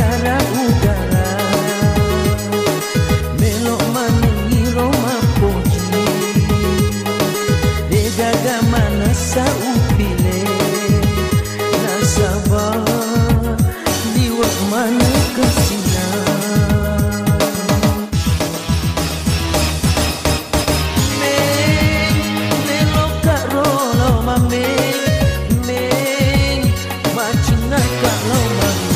udara-udara melok manengi Roma poji degaga mana saupile nasabah liwat mana kesina meng melok kak rolo mameng meng macina kak lo mameng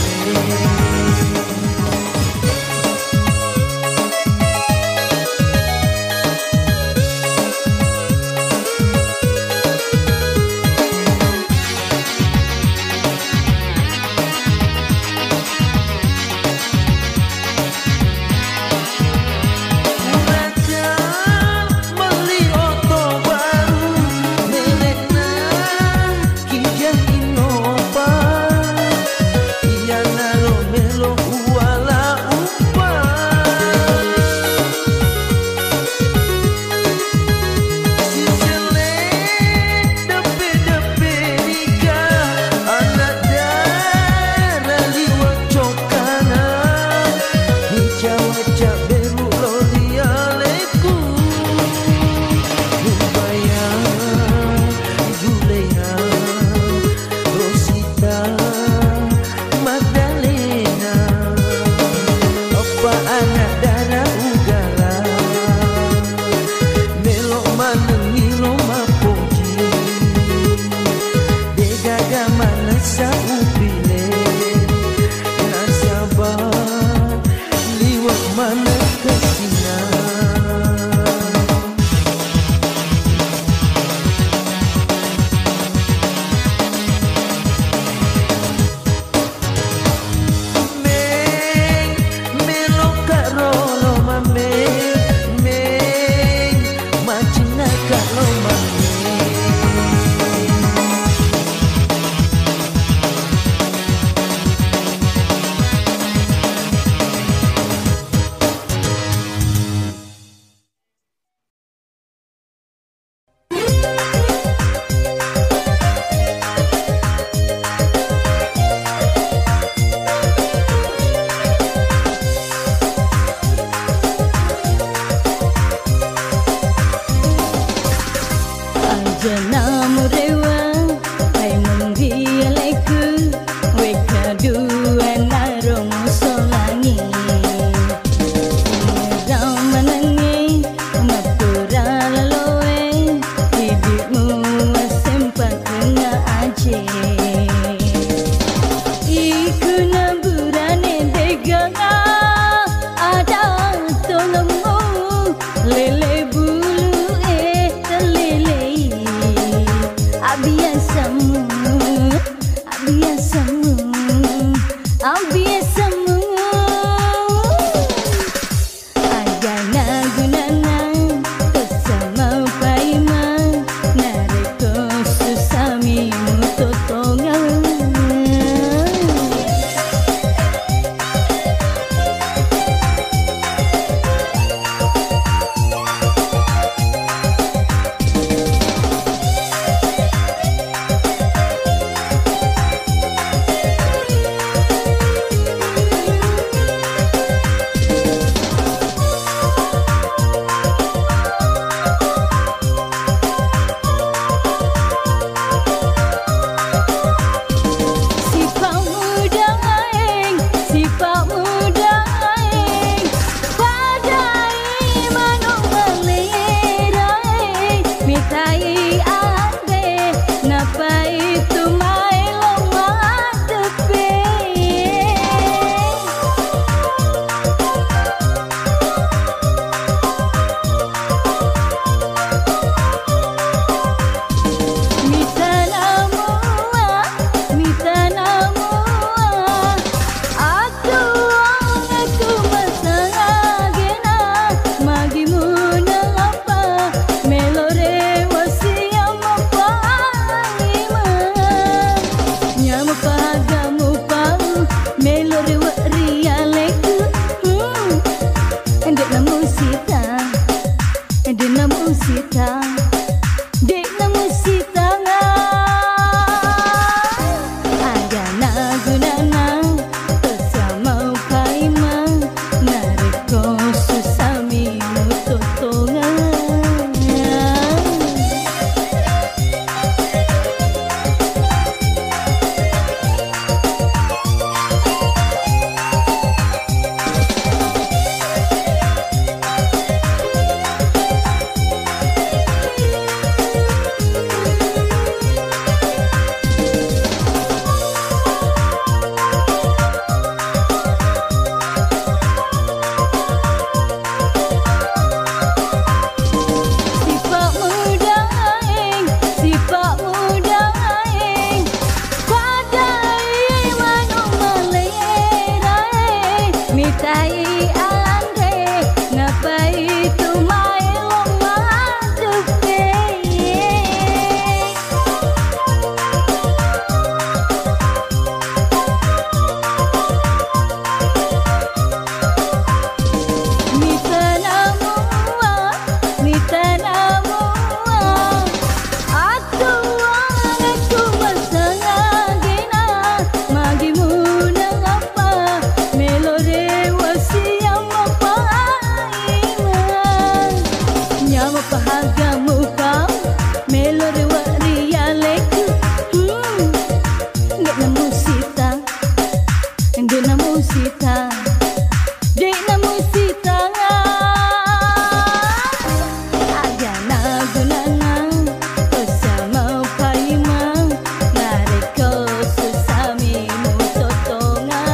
musita, dek na musita aga na gunanang bersama paimang nareko sesami musotongan.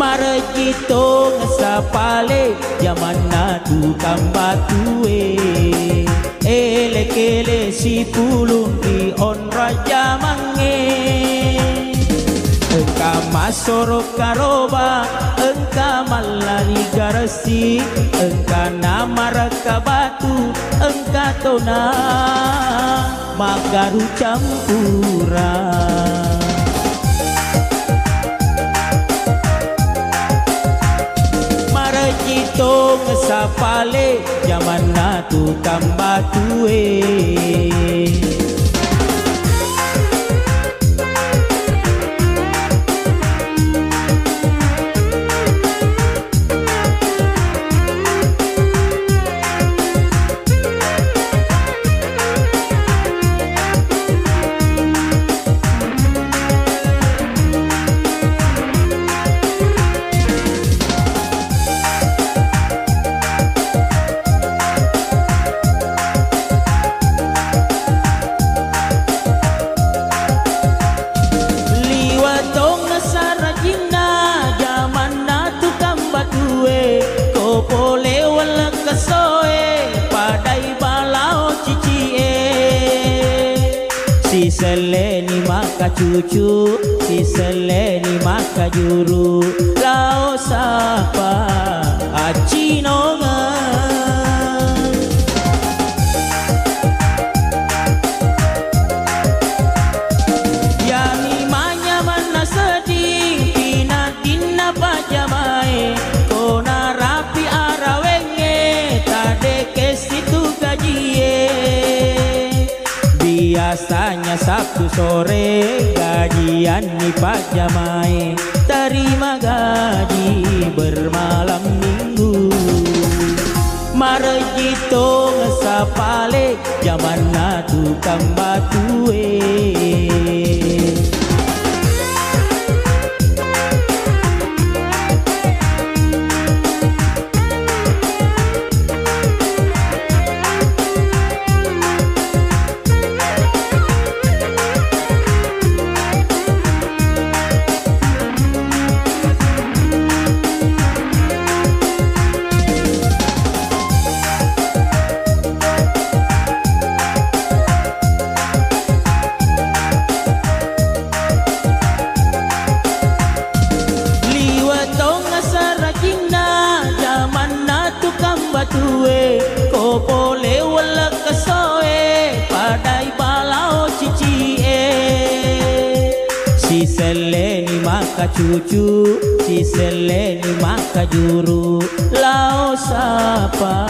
Marejito ngesapale zaman na tukang batue ele-kele si pulun di on raja mange engka masorok karoba engka malari garasi engka nama reka batu engka tona magaru campuran Marejito ngesapale zaman na tukang batue Si seleni maka cucu, si seleni maka juru, lao sapa acinongan. Ya mimanya mana sedih, pinatina pajamai, kona rapi arawenge, tade kesitu gajie. Biasanya Sabtu sore gajian di pajamai, terima gaji bermalam minggu. Marejito ngesapale zaman na tukang batue batue ko boleh wala kasoe padai balau cici si seleni maka cucu si seleni maka juru lao sapa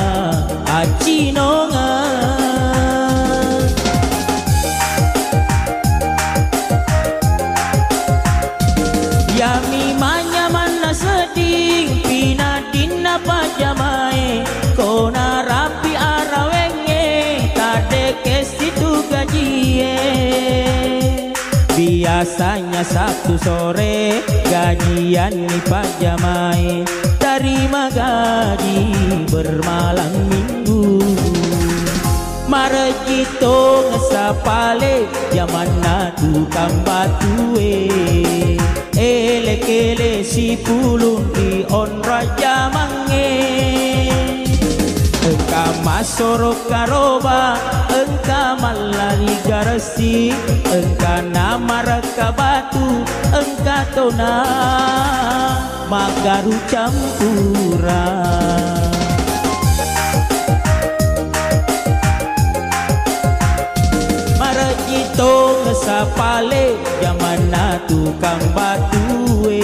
acinongan ya mimanya mana sedih pinadina pajamai kona rapi arawenge tade kesitu gajie. Biasanya Sabtu sore gajian di pajamai, terima gaji bermalam minggu. Marejito ngesapale zaman na tukang batue ele-kele si pulun di on raja mange engka masorok karoba engka malari garasi engka nama reka batu engka tona magaru campuran Marejito ngesapale zaman na tukang batue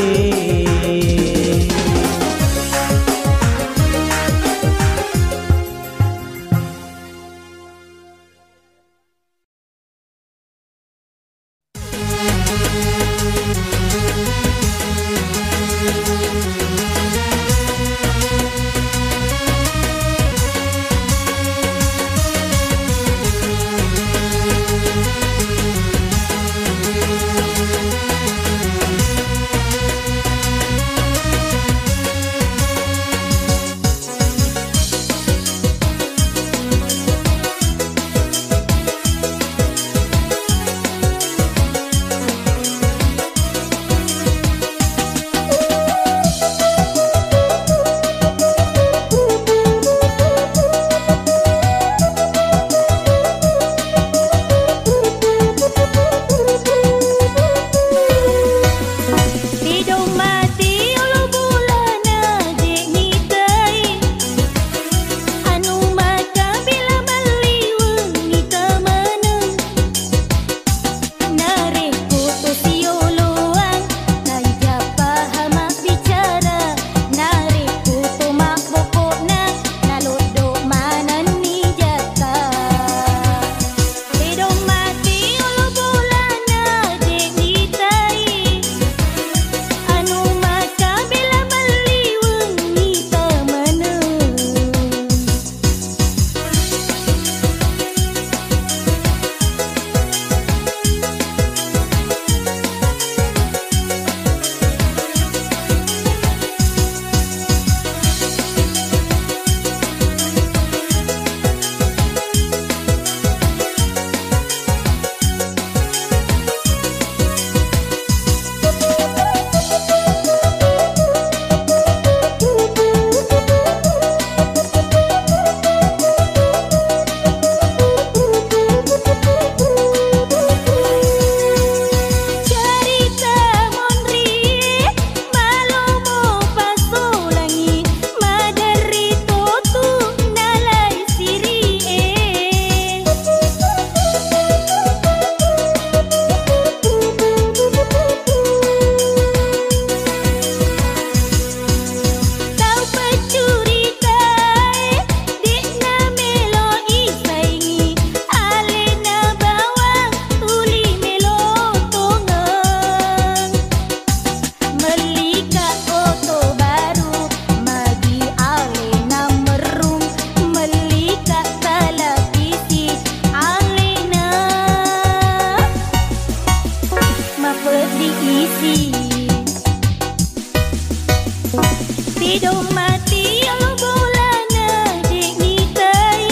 Hidup mati Allah bolana dek nitai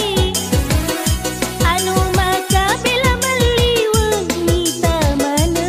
anu maka bela meliweng nita mana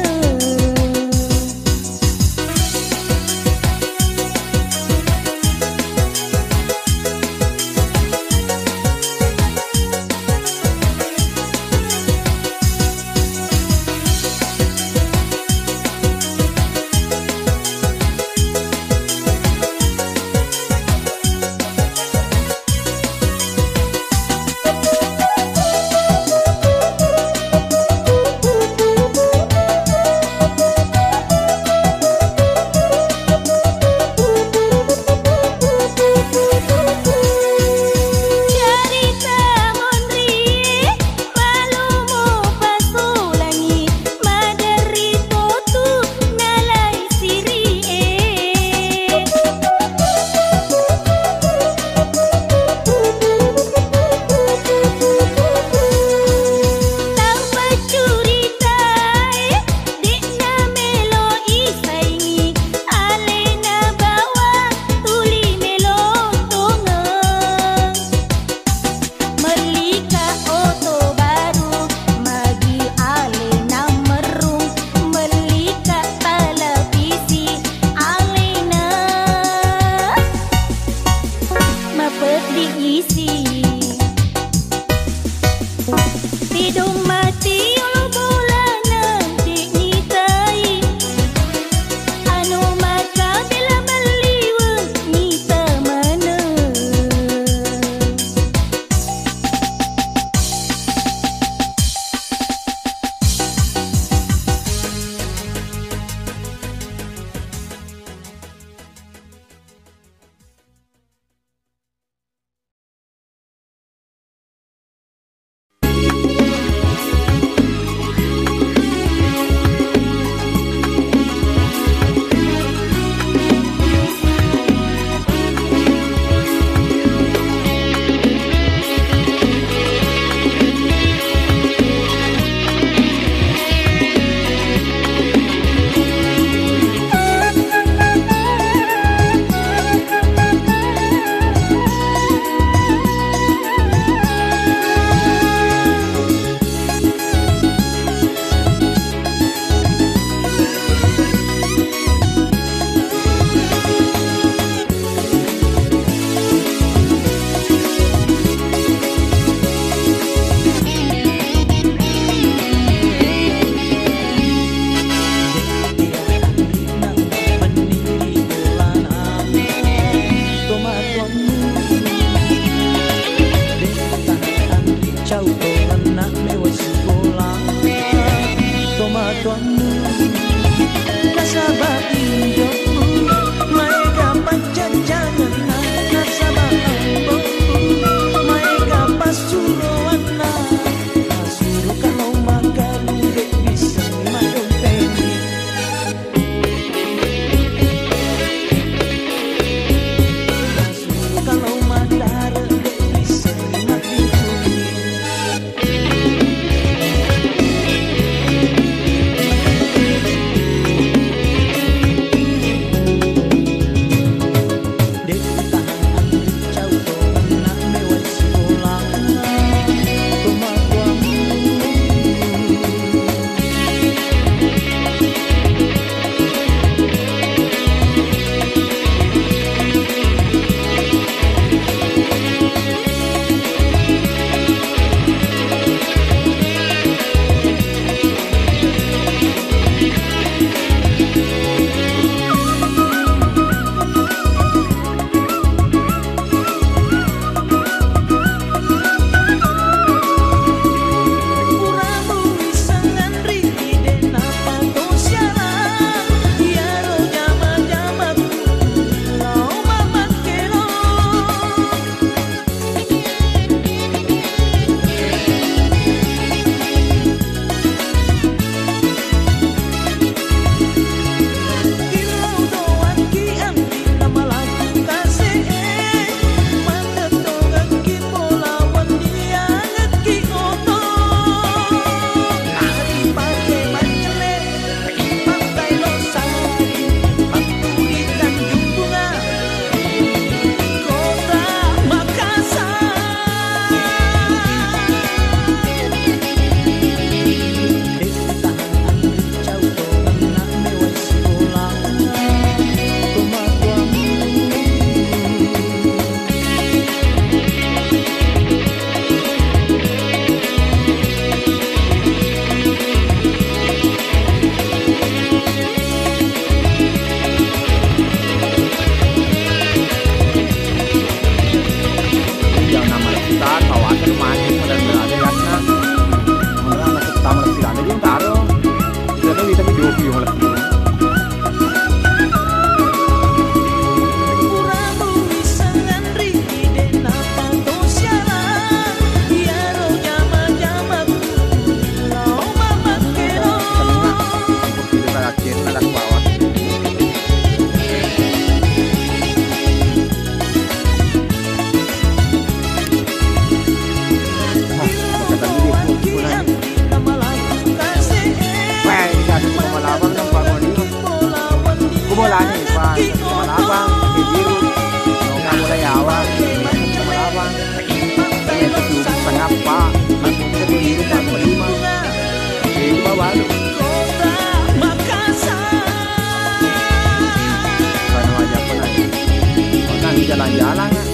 jalan-jalan kan.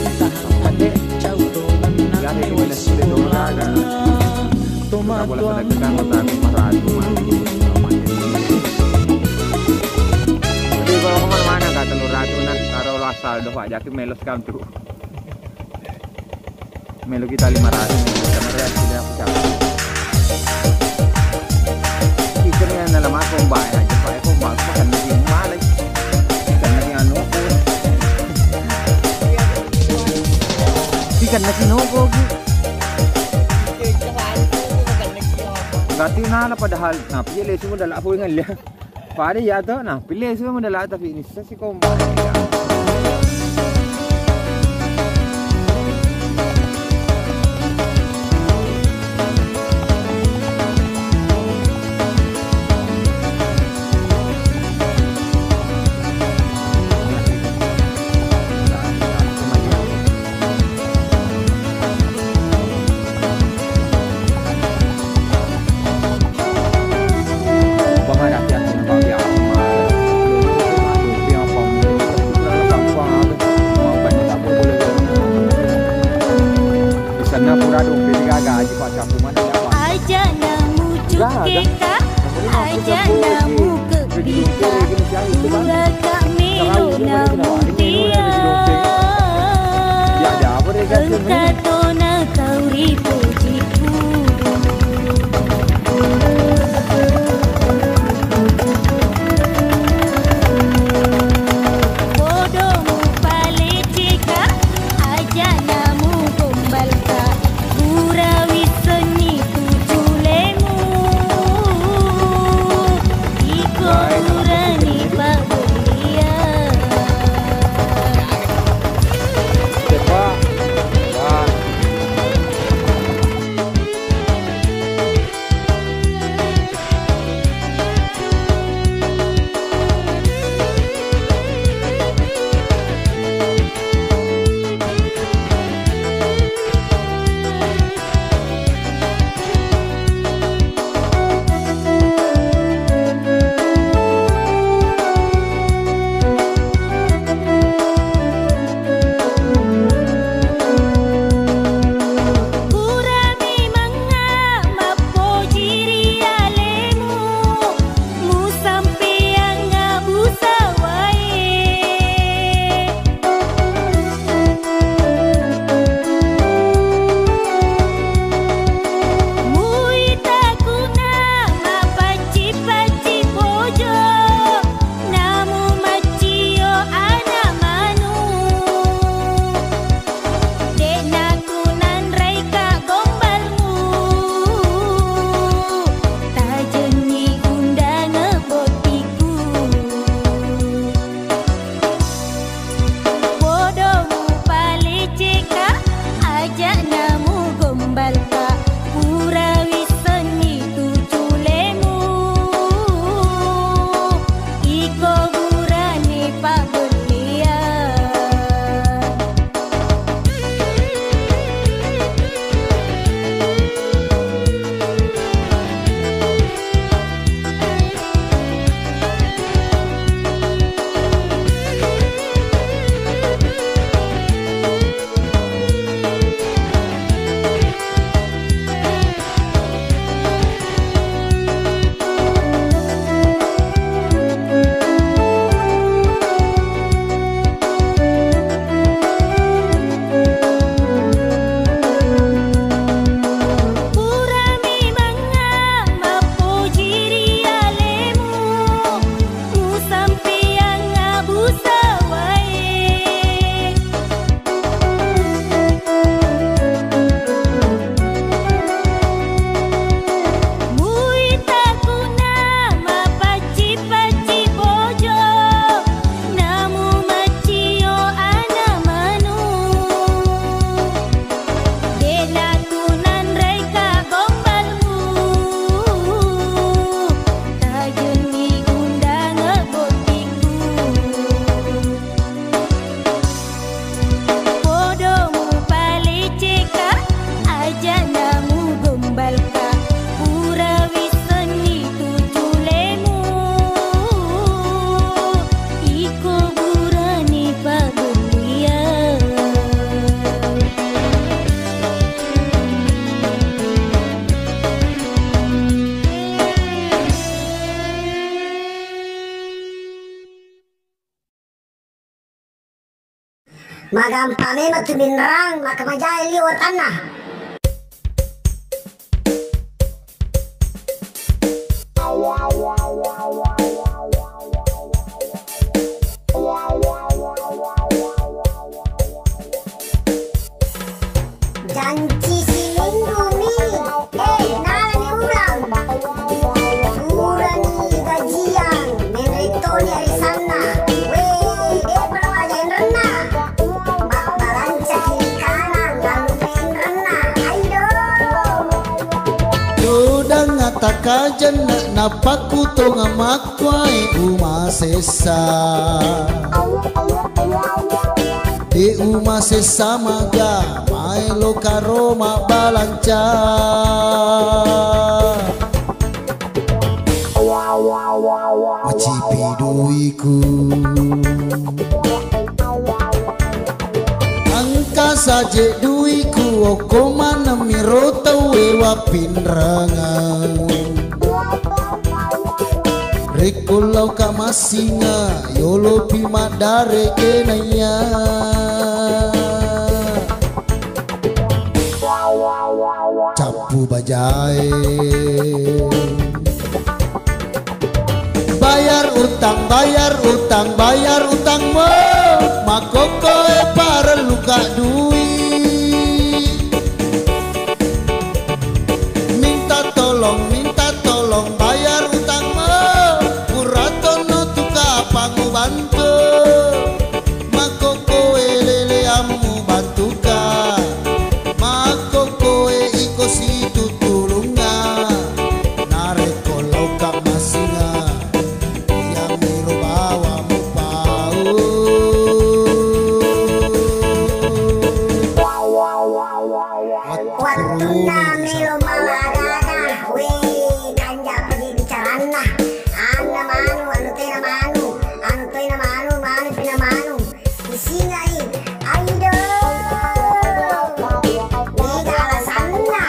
Nanti ya ini boleh sudah dolar. Kita boleh pendekatan kota Maradu mandi. Jadi kalau kemana-mana kata Telur Ratu nak taruh asal doh Pak Jaki melo sekam tu. Melo kita 500 karena dia sudah aku cakap. Kita ni dalam aku baik aja Pak aku makan lagi malas. Dan lagi anu aku. Ikan nasi nopo gitu. Gati na padahal na pilih semua dah lapu dengan dia. Pada ya tu na pilih semua dah lapu tapi ini sesi kau mau. Magampame matuminrang makamajay liwat tanah. Janji si minggu ni, nalani ulang. Kurani gajian, menrito ni arisana. Weh, perawajan renah. Balanca kiri kanan, lalu main renah. Ayo. Dodang atakajan napaku tonga makwai uma sesa. Di uma sesa maga mai lokaroma balanca. Macipi duiku angka saja duiku oko mana mirota wewa pinrangan. Rekulau kamasinga yolo pima dare kenaya. Capu bajai bayar utang bayar utang bayar utangmu makoko para luka duit. Minta tolong bayar utangmu kuratono tuka pangu bantu makoko elele amu bantuka makoko iko situ tulunga nareko lauka masinga yang miro bawa mu pau. Waktu namilo malagana, weh kanja pergi bicarana. Anda manu, anu tena manu, anu tena manu, manu tena manu. Disingai, aido. Mega alasanna.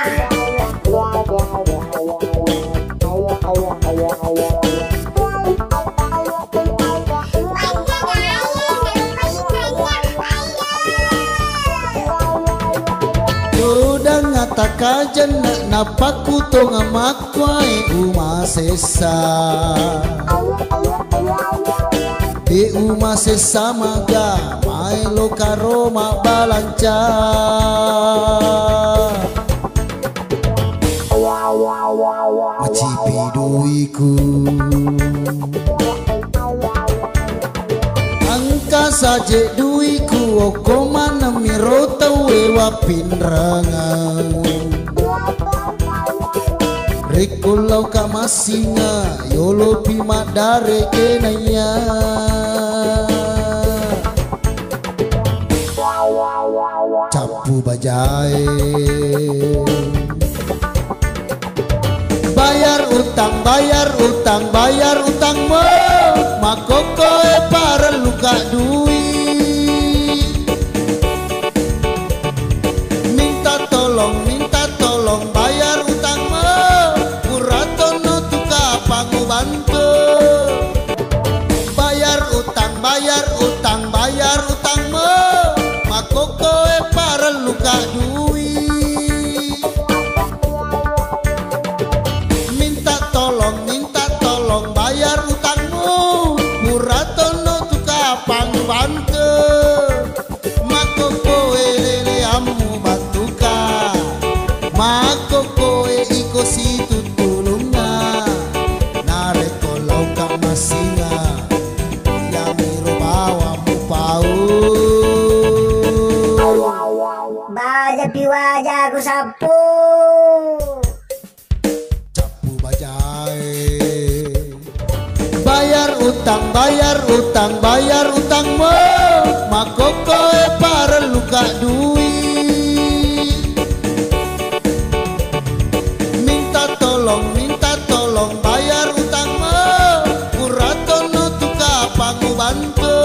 Dodang atakajan napaku tonga makwai uma sesa. Di uma sesa maga mai lokaroma balanca. Macipi duiku angka saja duiku oko mana mirota wewa pinrangan. Rekulau kamasinga yolo pima dare kenaya. Capu bajai bayar utang bayar utangmu makoko para luka duit. Minta tolong bayar utangmu kuratono tuka pangu bantu bayar utang bayar utangmu makoko para luka duit. Minta tolong bayar utangmu kuratono tuka pangu bantu makoko elele amu batuka makoko iko situ tulunga nareko lauka masinga yamiro bawa mu pau. Baja piwaja ku sapu. Capu bajai bayar utang bayar utangmu makoko para luka duit. Minta tolong bayar utangmu kuratono tuka pangu bantu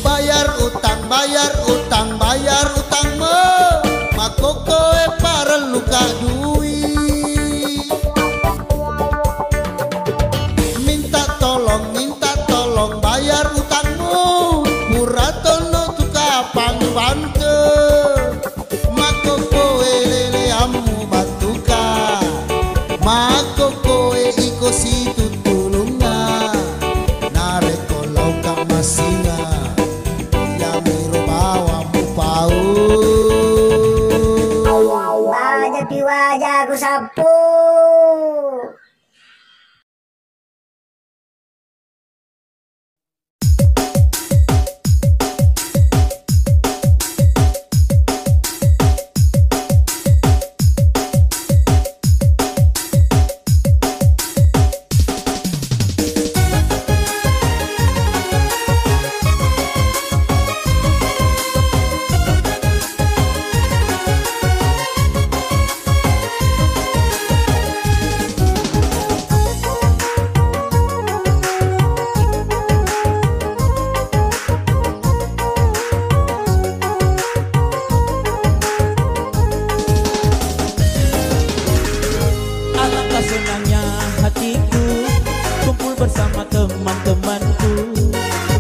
bayar utang bayar utangmu makoko para luka duit. Minta tolong bayar utangmu kuratono bante makoko elele amu batuka makoko iko situ tulunga nareko lauka masinga yamiro bawa mu pau wajah piwajahku sapu. Senangnya hatiku kumpul bersama teman-temanku,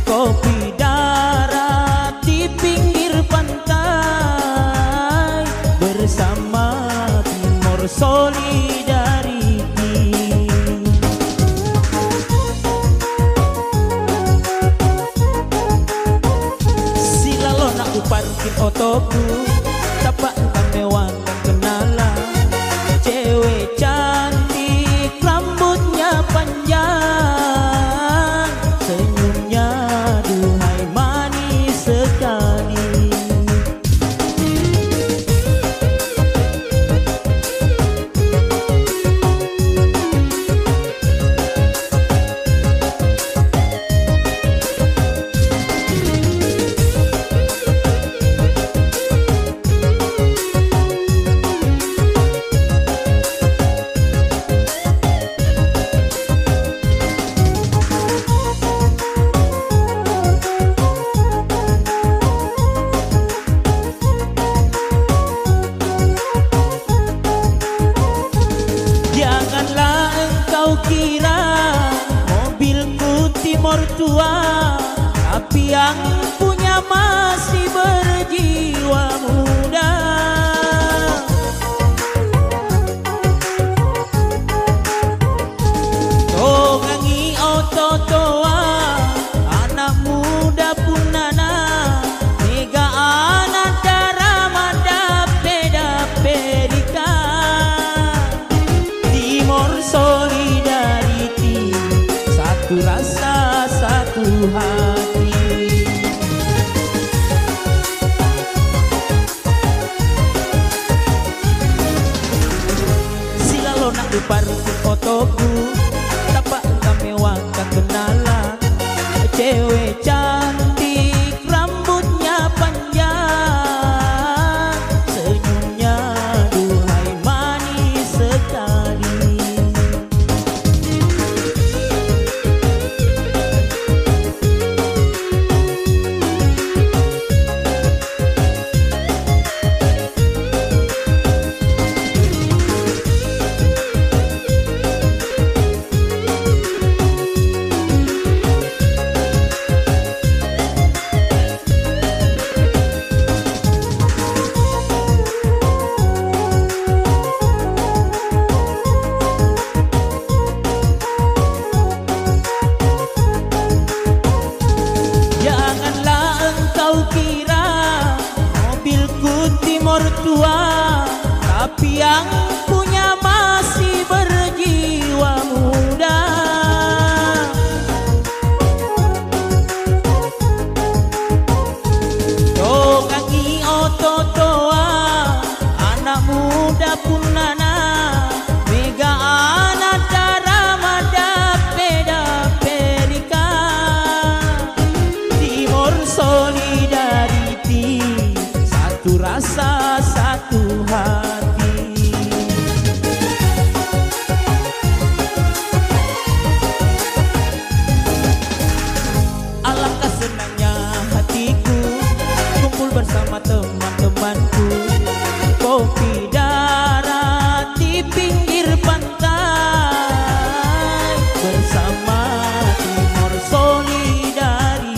kopi darat di pinggir pantai bersama Timor Solidarity. Silalo nak parkir otoku, tapak kan mewah kan kenalan, cewek cantik rambutnya panjang, senyumnya duhai manis sekali. Janganlah engkau kira mobilku Timor tua, tapi yang punya masih berjiwa muda. Tongangi ototoa, anak muda pun nana, mega anak darah mada peda pedika. Timor Solidarity, satu rasa satu hati. Silalo nak diparkir otoku, tapak mewah kan kenalan, cewek cantik rambutnya panjang, senyumnya duhai manis sekali. Janganlah engkau kira mobilku Timor tua, tapi yang punya masih berjiwa muda. Tongangi ototoa, anak muda pun nana, mega anak darah mada peda pedika. Timor Solidarity, satu rasa satu hati. Alangkah senangnya hatiku kumpul bersama teman-temanku, kopi darat di pinggir pantai bersama Timor Solidarity.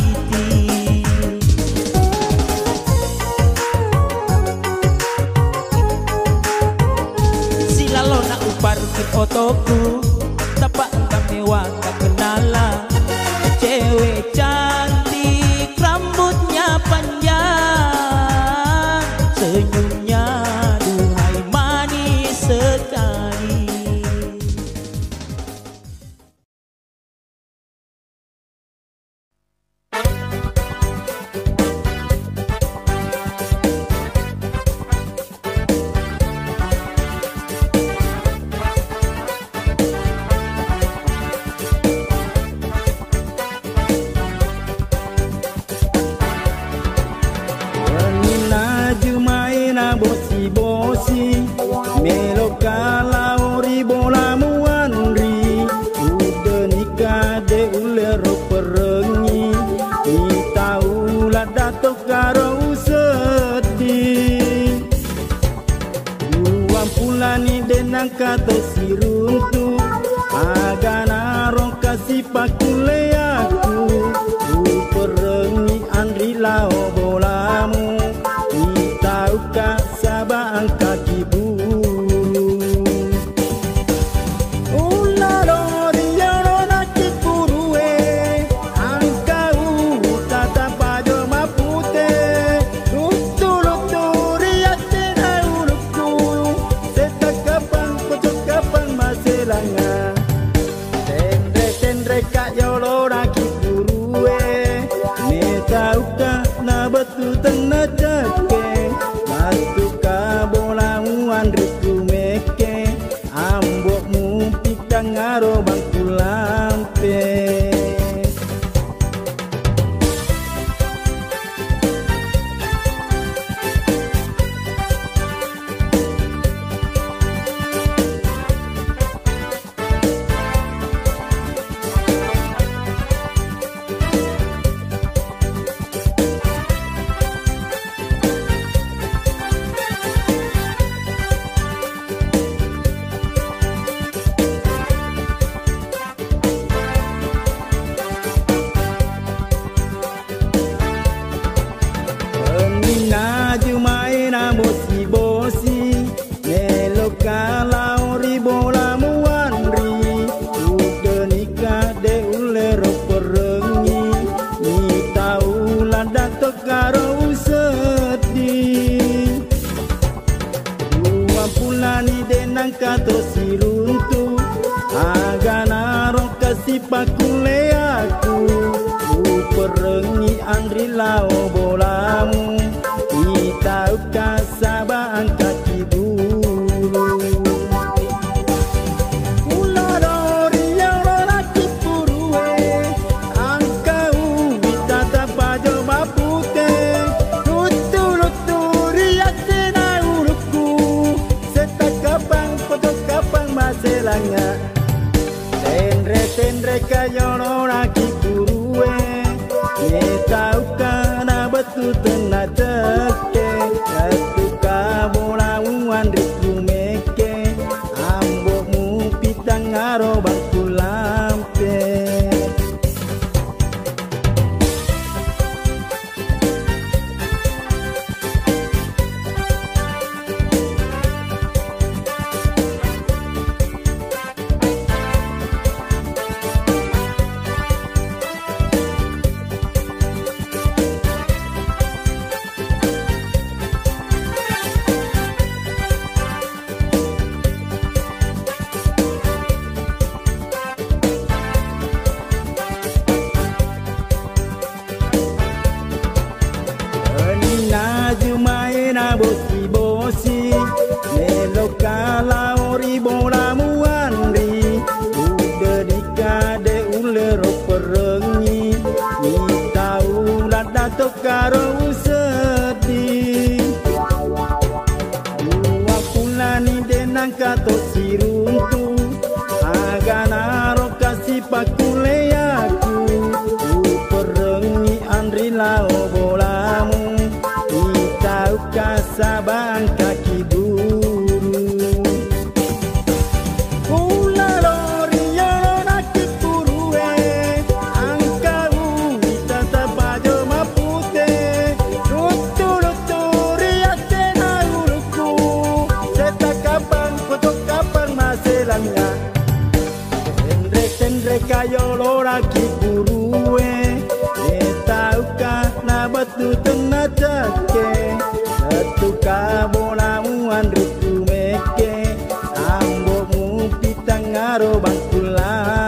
ulah datuk karo sedih. Uang pulani denang kato siruntu, agana rong kasih pakule aku. Perengi andri lao bolamu, tahukah sabang kaki buru. Batu tengah cake, batu kabolanguan riku meke, ambokmu pitang ngaro bangku lampe. Kalau ribola muanri, udah nikah de ulero perengi, ni tahu lada tekaro sedih. Dua pulani denang kato siruntu, agana rong kasih pakule aku. Perengi andri lao bolamu, ni tahu kasabang kaki buru. Tendre kayono lagi kurue, ye tahu kana betul tengah teke, satu kabolanguan riku meke, ambokmu pitang ngaro bangku lampe. Bosi-bosi melo kalau ribola muanri, udah dikade ulero perengi, ni tahu lada tokaro sedih. Dua pulani denang kato siruntu, agana ro kasih pakule aku. Perengi andri lao bolamu, kasabang kaki buru. Ulalo riyo nakit purue, angkau tata bajo mapute, lutu-lutu riate na uluku, seta kapang kotok kapang maselangnya. Tendre kayo loraki purue, tahukah na batu tengah cake. Satu kabolanguan riku meke, ambokmu pitang ngaro bangku lampe.